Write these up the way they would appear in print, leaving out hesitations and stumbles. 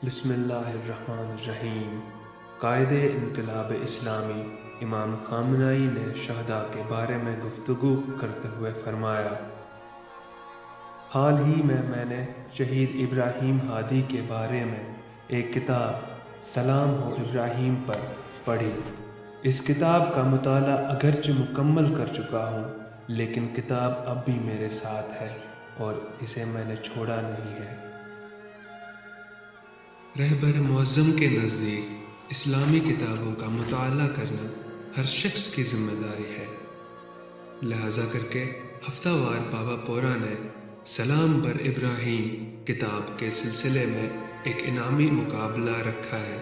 بسم اللہ الرحمن الرحیم۔ قائد انقلاب اسلامی امام خامنہئی نے شہداء کے بارے میں گفتگو کرتے ہوئے فرمایا، حال ہی میں نے شہید ابراہیم ہادی کے بارے میں ایک کتاب سلام ہو ابراہیم پر پڑھی۔ اس کتاب کا مطالعہ اگرچہ مکمل کر چکا ہوں، لیکن کتاب اب بھی میرے ساتھ ہے اور اسے میں نے چھوڑا نہیں ہے۔ رہبر معظم کے نزدیک اسلامی کتابوں کا مطالعہ کرنا ہر شخص کی ذمہ داری ہے، لہذا کر کے ہفتہ وار بابا پورا نے سلام بر ابراہیم کتاب کے سلسلے میں ایک انعامی مقابلہ رکھا ہے،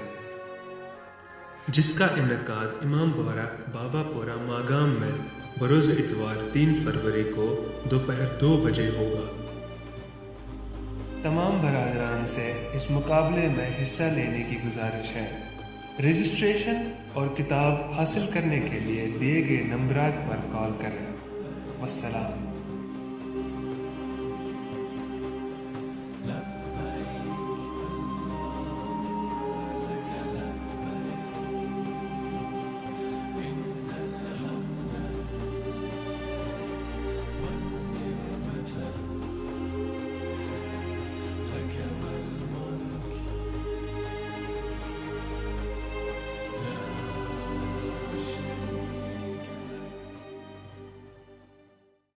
جس کا انعقاد امام بورہ بابا پورہ ماگام میں بروز اتوار 3 فروری کو دوپہر 2 بجے ہوگا۔ تمام برادران سے اس مقابلے میں حصہ لینے کی گزارش ہے۔ رجسٹریشن اور کتاب حاصل کرنے کے لیے دیے گئے نمبرات پر کال کریں۔ والسلام۔